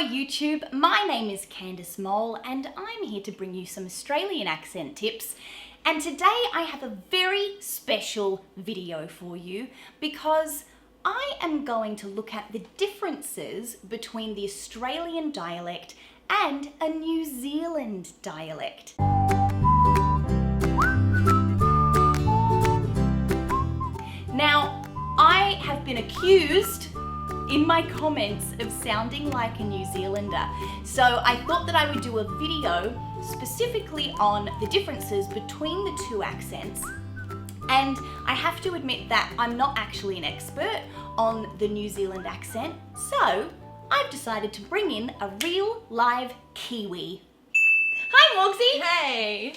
Hello YouTube, my name is Candice Mole and I'm here to bring you some Australian accent tips. And today I have a very special video for you because I am going to look at the differences between the Australian dialect and a New Zealand dialect. Now, I have been accused in my comments of sounding like a New Zealander. So I thought that I would do a video specifically on the differences between the two accents. And I have to admit that I'm not actually an expert on the New Zealand accent. So I've decided to bring in a real live Kiwi. Hi Morgsy! Hey!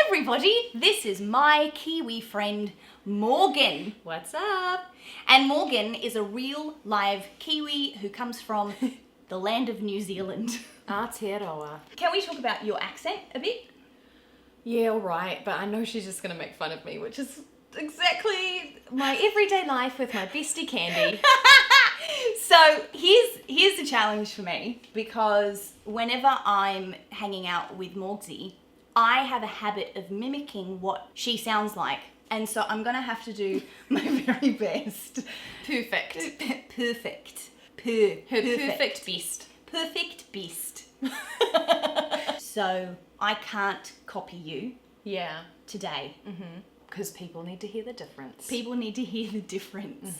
Everybody, this is my Kiwi friend Morgan. What's up? And Morgan is a real live Kiwi who comes from the land of New Zealand. Aotearoa. Can we talk about your accent a bit? Yeah, alright, but I know she's just gonna make fun of me, which is exactly my everyday life with my bestie Candy. So here's the challenge for me, because whenever I'm hanging out with Morgsy, I have a habit of mimicking what she sounds like. And so I'm gonna have to do my very best. Perfect. Perfect. Her perfect beast. Perfect beast. So I can't copy you Yeah. today. Because people need to hear the difference. People need to hear the difference.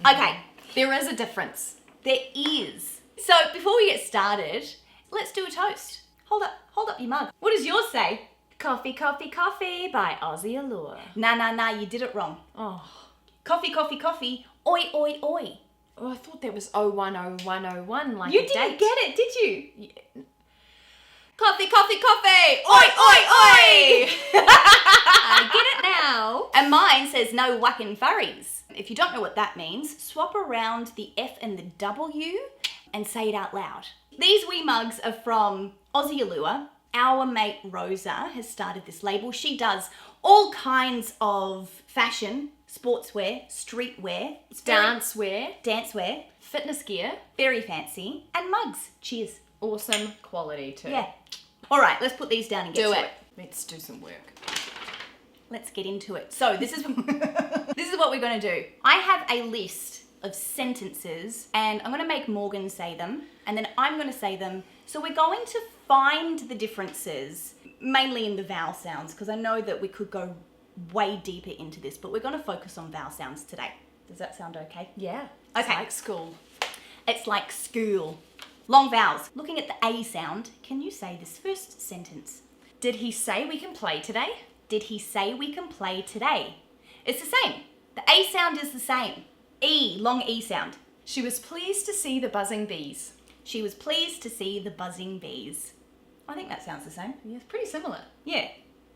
Okay, There is a difference. there is. So before we get started, let's do a toast. Hold up your mug. What does yours say? Coffee, coffee, coffee by Aussie Allure. Nah, you did it wrong. Oh. Coffee, coffee, coffee. Oi, oi, oi. Oh, I thought that was 010101 like You a didn't date. get it, did you? Yeah. Coffee, coffee, coffee! Oi, oi, oi! I get it now. And mine says no whacking furries. If you don't know what that means, swap around the F and the W and say it out loud. These wee mugs are from Aussie Allure. Our mate Rosa has started this label. She does all kinds of fashion, sportswear, streetwear, dancewear, Fitness gear. very fancy, and mugs. Cheers. Awesome quality too. Yeah. All right, let's put these down and get Do to it. Let's do some work. Let's get into it. So this is this is what we're going to do. I have a list of sentences and I'm going to make Morgan say them and then I'm going to say them. So we're going to find the differences mainly in the vowel sounds, because I know that we could go way deeper into this, but we're going to focus on vowel sounds today. Does that sound okay? Yeah. Okay. It's like school. It's like school. Long vowels. Looking at the A sound, can you say this first sentence? Did he say we can play today? Did he say we can play today? It's the same. The A sound is the same. E, long E sound. She was pleased to see the buzzing bees. She was pleased to see the buzzing bees. I think that sounds the same. Yeah, it's pretty similar. Yeah.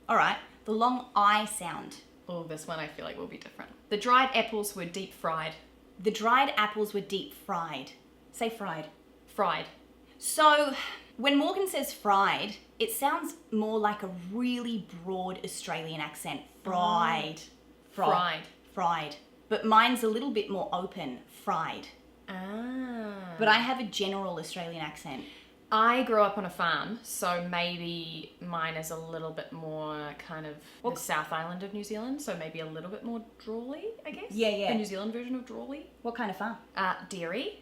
All right. The long I sound. Oh, this one I feel like will be different. The dried apples were deep fried. The dried apples were deep fried. Say fried. Fried. So when Morgan says fried, it sounds more like a really broad Australian accent. Fried. Fried. Fried. But mine's a little bit more open. Fried. Ah. But I have a general Australian accent. I grew up on a farm, so maybe mine is a little bit more kind of the South Island of New Zealand, so maybe a little bit more drawly, I guess. Yeah. The New Zealand version of drawly. What kind of farm? Dairy.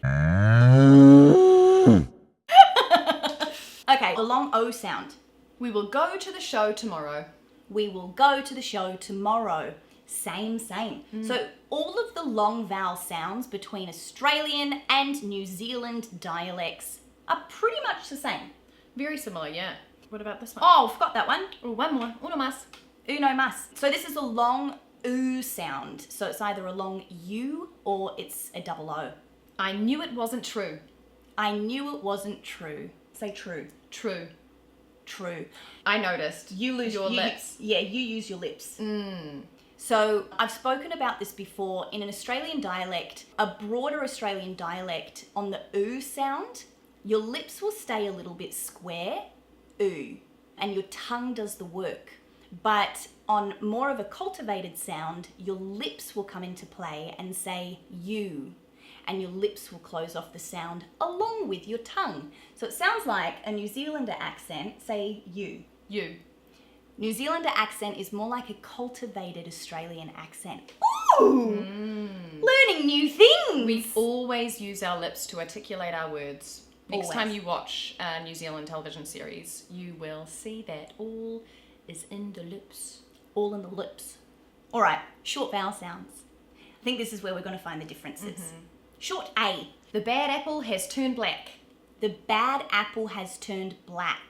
Okay, the long O sound. We will go to the show tomorrow. We will go to the show tomorrow. Same. So all of the long vowel sounds between Australian and New Zealand dialects are pretty much the same. Very similar, yeah. What about this one? Oh, forgot that one. Oh, one more. Uno más. Uno mas. So this is a long oo sound. So it's either a long U or it's a double O. I knew it wasn't true. I knew it wasn't true. Say true. True. True. I noticed. You lose your lips. Yeah, you use your lips. So I've spoken about this before. In an Australian dialect, a broader Australian dialect, on the oo sound, your lips will stay a little bit square, oo, and your tongue does the work. But on more of a cultivated sound, your lips will come into play and say you. and your lips will close off the sound along with your tongue. So it sounds like a New Zealander accent, say you. You. New Zealander accent is more like a cultivated Australian accent. Ooh! Learning new things! We always use our lips to articulate our words. Next Always. time you watch a New Zealand television series, you will see that all is in the lips. All in the lips. All right, short vowel sounds. I think this is where we're going to find the differences. Short A. The bad apple has turned black. The bad apple has turned black.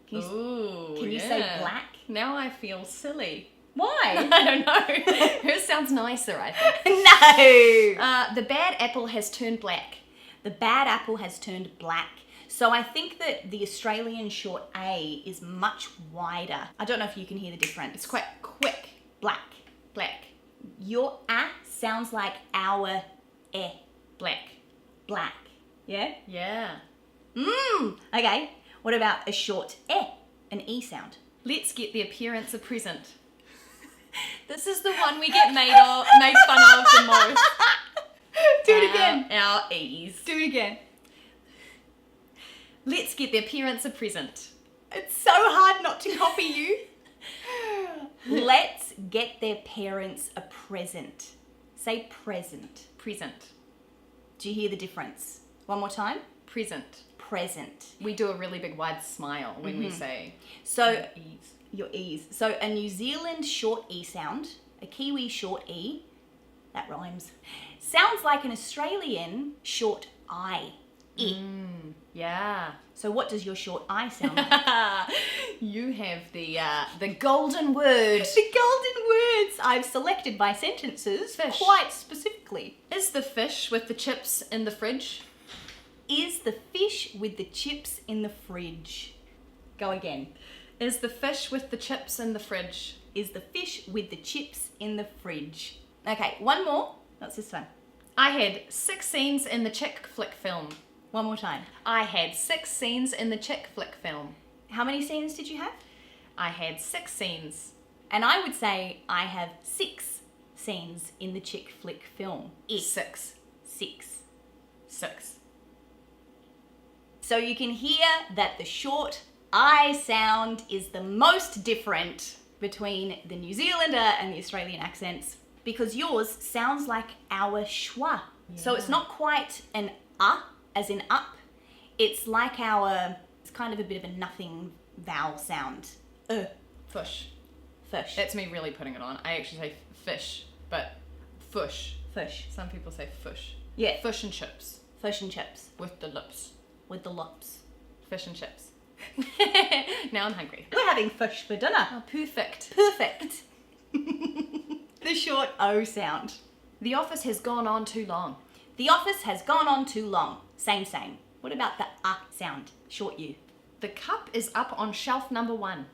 Can you, Ooh, can you say black? Now I feel silly. Why? I don't know. Hers sounds nicer, I think. No! The bad apple has turned black. The bad apple has turned black. So I think that the Australian short A is much wider. I don't know if you can hear the difference. It's quite quick. Black. Black. Your A sounds like our E. Black. Black. Yeah? Yeah. Okay. What about a short E? An E sound. Let's get the appearance a present. This is the one we get made fun of the most. Do it again. Our E's. Do it again. Let's get the appearance a present. It's so hard not to copy you. Let's get their parents a present. Say present. Present. Do you hear the difference? One more time. Present. Present. We do a really big wide smile when we say So E's. your E's. So a New Zealand short E sound, a Kiwi short E, that rhymes, sounds like an Australian short I. E. Yeah. So what does your short I sound like? You have the golden word. The golden words I've selected by sentences Fish. quite specifically. Is the fish with the chips in the fridge? Is the fish with the chips in the fridge? Go again. Is the fish with the chips in the fridge? Is the fish with the chips in the fridge? Okay, one more. What's this one? I had 6 scenes in the chick flick film. One more time. I had 6 scenes in the chick flick film. How many scenes did you have? I had 6 scenes. And I would say I have 6 scenes in the chick flick film. 6. 6. 6. So you can hear that the short I sound is the most different between the New Zealander and the Australian accents because yours sounds like our schwa. So it's not quite an as in up. It's like it's kind of a bit of a nothing vowel sound. Fish. Fish. That's me really putting it on. I actually say fish, but fush. Fish. Some people say fush. Yeah. Fish and chips. Fish and chips. With the lips. With the lips. Fish and chips. Now I'm hungry. We're having fish for dinner. Oh, perfect. Perfect. The short O sound. The office has gone on too long. The office has gone on too long. Same. What about the sound? Short U. The cup is up on shelf number 1.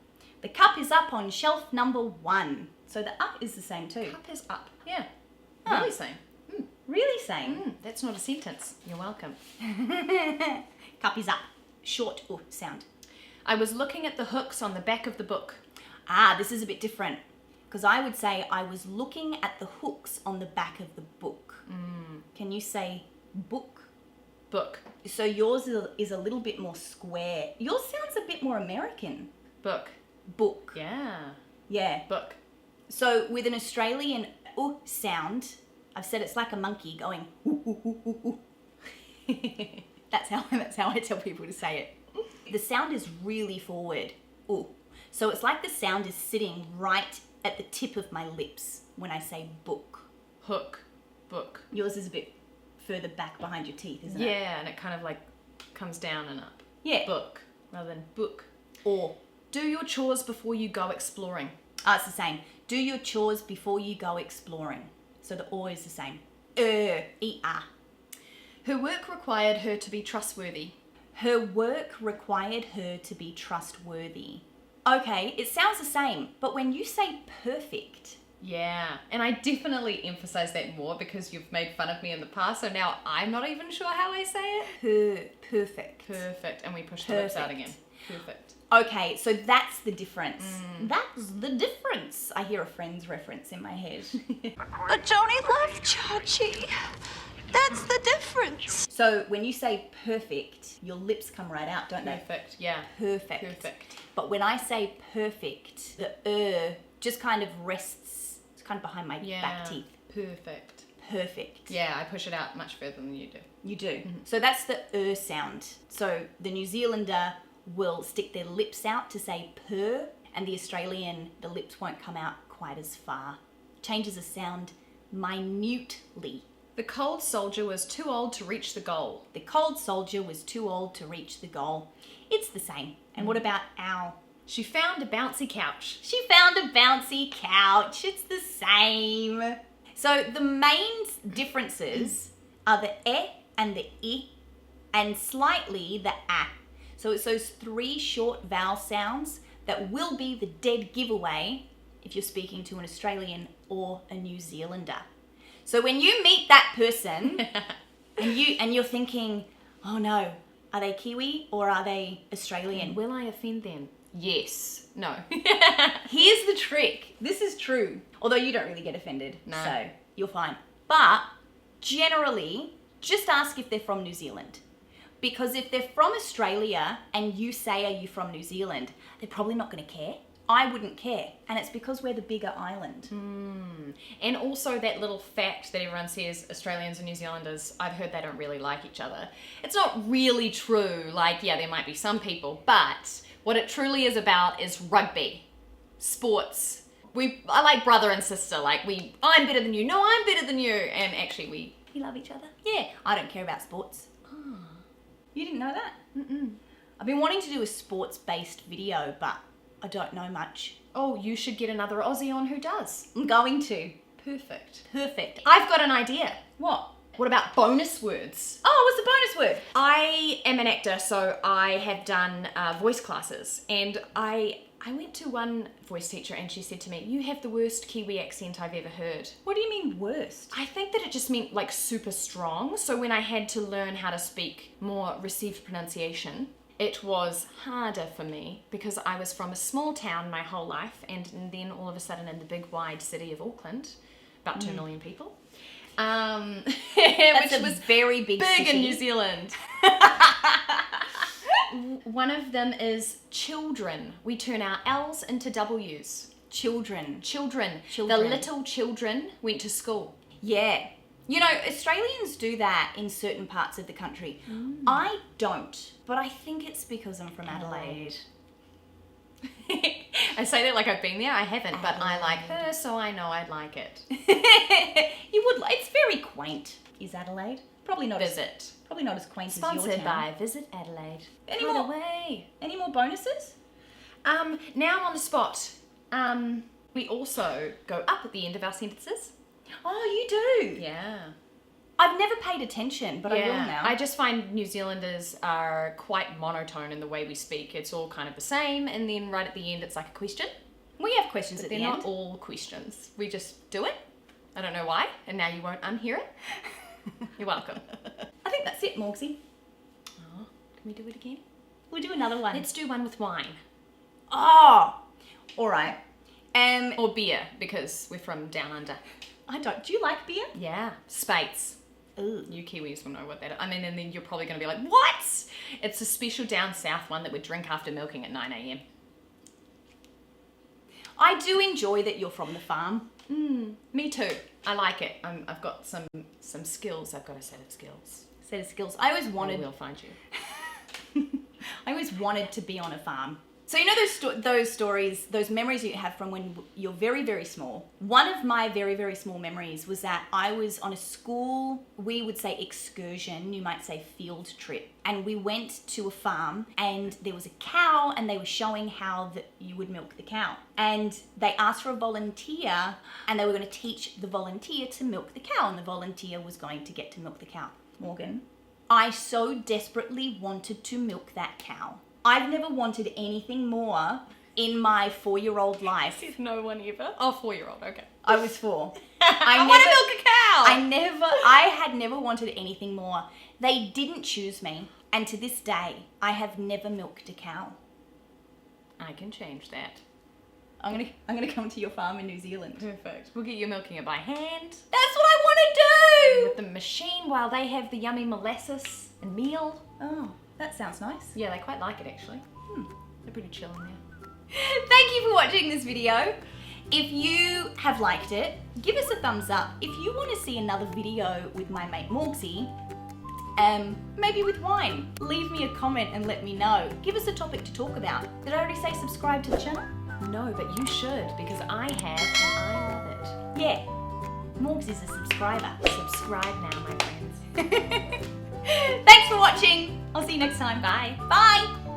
The cup is up on shelf number 1. So the is the same too. Cup is up. Yeah. Huh. Really same. Really same. That's not a sentence. You're welcome. Cup is up. Short U sound. I was looking at the hooks on the back of the book. This is a bit different. Because I would say I was looking at the hooks on the back of the book. Can you say book? Book. So yours is a little bit more square. Yours sounds a bit more American. Book. Book. Yeah. Yeah. Book. So with an Australian sound, I've said it's like a monkey going ooh, ooh, ooh, ooh, ooh. That's how I tell people to say it. The sound is really forward. Ooh. So it's like the sound is sitting right at the tip of my lips when I say book. Hook. Book. Yours is a bit further back behind your teeth, isn't it? Yeah, and it kind of like comes down and up. Yeah. Book rather than book. Or do your chores before you go exploring. it's the same. Do your chores before you go exploring. So the or is the same. E-R. Her work required her to be trustworthy. Her work required her to be trustworthy. Okay, it sounds the same, but when you say perfect... Yeah, and I definitely emphasize that more because you've made fun of me in the past, so now I'm not even sure how I say it. Perfect. Perfect, and we push the lips out again. Perfect. Okay, so that's the difference. That's the difference. I hear a Friends reference in my head. But Joni loved Chachi. That's the difference. So when you say perfect, your lips come right out, don't they? Perfect, yeah. Perfect. Perfect. But when I say perfect, the just kind of rests, it's kind of behind my back teeth. Perfect. Perfect. Yeah, I push it out much further than you do. You do. So that's the sound. So the New Zealander will stick their lips out to say purr, and the Australian, the lips won't come out quite as far. Changes the sound minutely. The cold soldier was too old to reach the goal. The cold soldier was too old to reach the goal. It's the same. And what about ow? She found a bouncy couch. She found a bouncy couch. It's the same. So the main differences are the and the I, and slightly the a. So it's those three short vowel sounds that will be the dead giveaway if you're speaking to an Australian or a New Zealander. So when you meet that person and you're thinking, oh no, are they Kiwi or are they Australian? Will I offend them? Yes. No. Here's the trick. This is true. Although you don't really get offended. No. So you're fine. But generally, just ask if they're from New Zealand. Because if they're from Australia and you say, are you from New Zealand? They're probably not going to care. I wouldn't care. And it's because we're the bigger island. And also that little fact that everyone says Australians and New Zealanders, I've heard they don't really like each other. It's not really true. Like, yeah, there might be some people, but what it truly is about is rugby, sports. I like brother and sister. Like I'm better than you. No, I'm better than you. And actually we love each other. Yeah, I don't care about sports. You didn't know that? I've been wanting to do a sports-based video, but I don't know much. Oh, you should get another Aussie on who does. I'm going to. Perfect. Perfect. I've got an idea. What? What about bonus words? Oh, what's the bonus word? I am an actor, so I have done voice classes, and I went to one voice teacher and she said to me, you have the worst Kiwi accent I've ever heard. What do you mean worst? I think that it just meant like super strong. So when I had to learn how to speak more received pronunciation, it was harder for me because I was from a small town my whole life, and then all of a sudden in the big wide city of Auckland, about 2 million people. That's which a was very big city. in New Zealand. One of them is children. We turn our L's into W's. Children. Children. The Children. little children went to school. Yeah. You know, Australians do that in certain parts of the country. I don't, but I think it's because I'm from Adelaide. I say that like I've been there. I haven't, but I like her, so I know I'd like it. You would like, it's very quaint. Is Adelaide? Probably not Visit. Probably not as quaint Sponsored as your town. by Visit Adelaide. Any Put more? away. Any more bonuses? Now I'm on the spot. We also go up at the end of our sentences. Oh, you do? Yeah. I've never paid attention, but I will now. I just find New Zealanders are quite monotone in the way we speak. It's all kind of the same, and then right at the end it's like a question. We have questions But at they're the end. not all questions. We just do it. I don't know why, and now you won't unhear it. You're welcome. I think that's it, Morgsy. Oh, can we do it again? We'll do another one. Let's do one with wine. Oh, all right. Or beer, because we're from down under. Do you like beer? Yeah. Spates. Ooh. You Kiwis will know what that is. I mean, and then you're probably going to be like, what? It's a special down south one that we drink after milking at 9 a.m. I do enjoy that you're from the farm. Me too. I like it. I've got some skills. I've got a set of skills. Set of skills. I always I wanted. will find you. I always wanted to be on a farm. So you know those stories, those memories you have from when you're very, very small. One of my very, very small memories was that I was on a school, we would say excursion, you might say field trip. And we went to a farm and there was a cow and they were showing how you would milk the cow. And they asked for a volunteer and they were going to teach the volunteer to milk the cow, and the volunteer was going to get to milk the cow. Morgan, I so desperately wanted to milk that cow. I've never wanted anything more in my 4-year-old life. No one ever. Oh, 4-year-old. Okay. I was 4. I want to milk a cow. I had never wanted anything more. They didn't choose me. And to this day, I have never milked a cow. I can change that. I'm gonna come to your farm in New Zealand. Perfect. We'll get you milking it by hand. That's what I want gonna with the machine while they have the yummy molasses and meal. do? Oh, that sounds nice. Yeah, they quite like it actually. They're pretty chill in there. Thank you for watching this video. If you have liked it, give us a thumbs up. If you want to see another video with my mate Morgsy, maybe with wine, leave me a comment and let me know. Give us a topic to talk about. Did I already say subscribe to the channel? No, but you should because I have and I love it. Yeah, Morgs is a subscriber. Subscribe now, my friends. Thanks for watching. I'll see you next time. Bye. Bye.